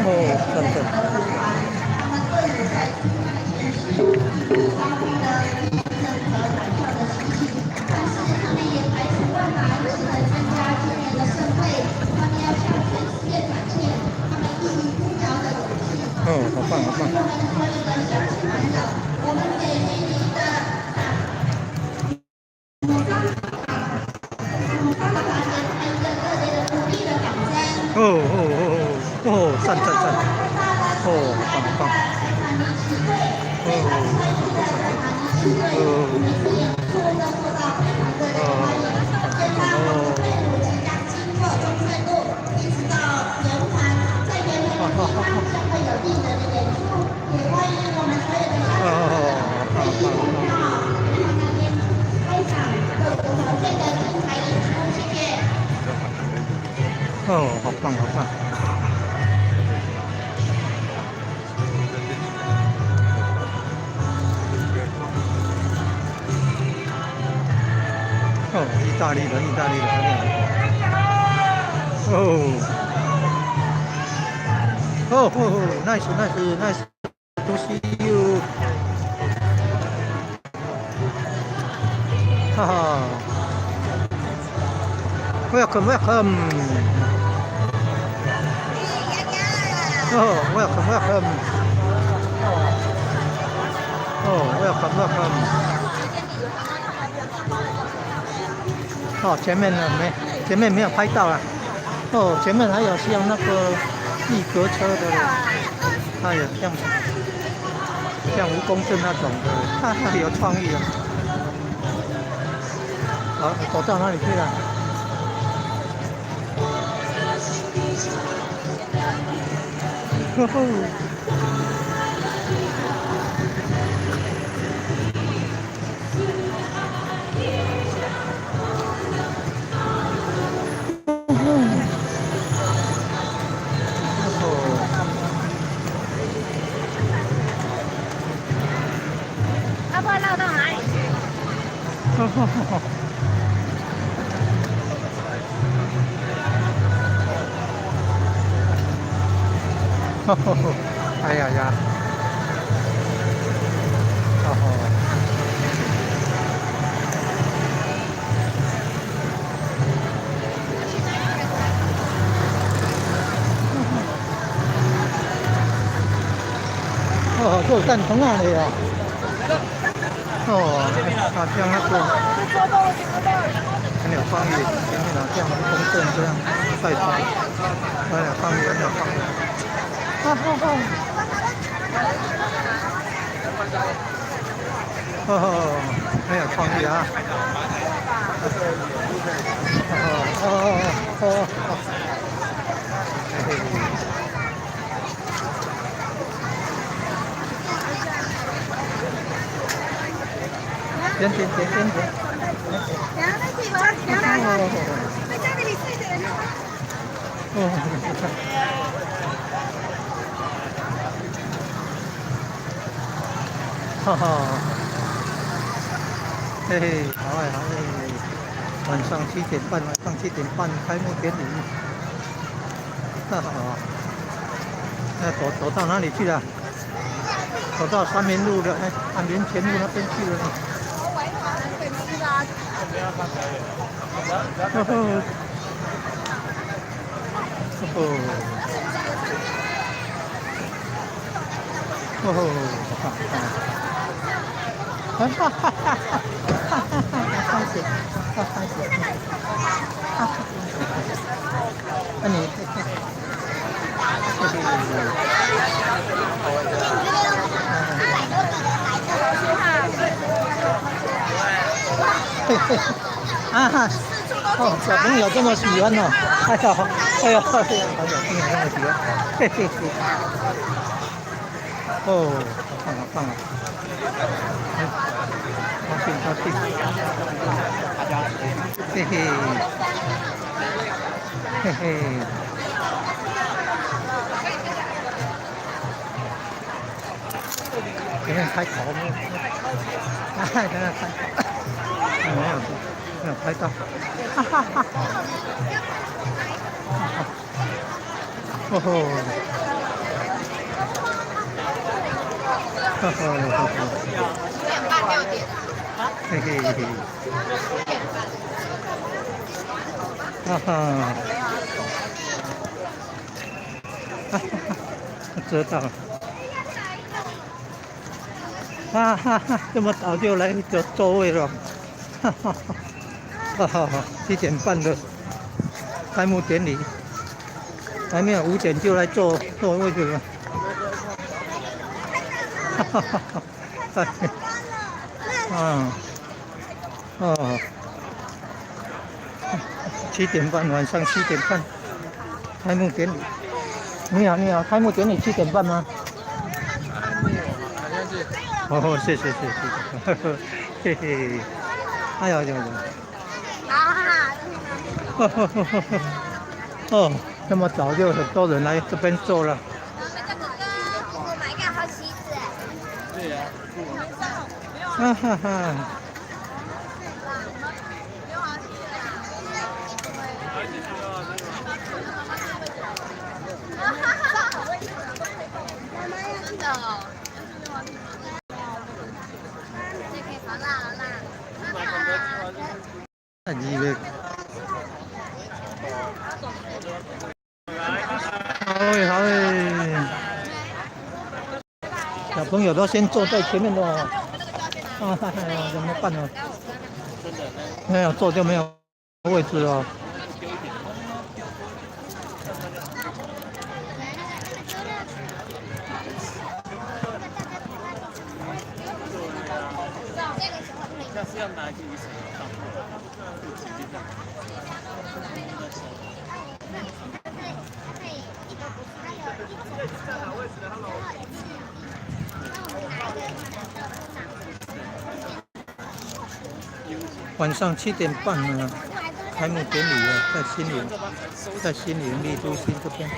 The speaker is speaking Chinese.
真的。哦，好棒，好棒。哦哦哦哦，赞赞赞！哦，好棒，好棒。哦，哦，好棒，好棒。哦，意大利的，意大利的，哦，哦哦，nice nice nice to see you，哈哈，welcome welcome，哦，welcome welcome，哦，welcome welcome。哦，前面没有拍到啦。哦，前面还有像那个一格车的，还有像蜈蚣阵那种的，哈哈，有创意啊！好，走到哪里去了？呵呵。阿婆绕到哪里去？哎呀呀！哦，坐站从哪里啊？哦，好像那个很有创意，前面好像蜈蚣阵这样带头，很有创意，很有创意。哈哈哈！哦，很有创意啊！点点点点点。哈哈，嘿嘿，好哎好哎，晚上7点半，晚上7点半开幕典礼。哈哈，那走到哪里去了？走到三民路的，安民前路那边去了呢。哦吼，哦吼，哈哈哈哈哈哈！开始，开始，那你，嘿嘿，啊！哦，小朋友这么喜欢哦，哎呦，哎呦，好小朋友这么喜欢，嘿嘿嘿。哦，好棒好棒啊！高兴高兴，嘿嘿，嘿嘿。前面开头没有？哎，等等开头，没有拍到，哈哈哈哈！哦吼。5点半6点。嘿嘿嘿。哈哈。哈哈，遮到了。哈哈哈，这么早就来就座位了。哈哈哈，哈哈，7点半的开幕典礼，还没有5点就来坐位置了。哈哈哈哈，啊，哦，7点半，晚上7点半开幕典礼。你好，你好，开幕典礼7点半吗？哦，谢谢，呵呵，嘿嘿，哎呀呀呀！呵呵呵呵呵，哦，这么早就很多人来这边坐了。我买一个好旗子。对呀。哈哈哈。真的哦。这可以好辣好辣。太热了。好诶。小朋友都先坐在前面的哦。啊哈哈，怎么办呢？没有坐就没有位置哦。下次要拿去一起上。晚上7点半呢，开幕典礼啊，在新营丽都新这边。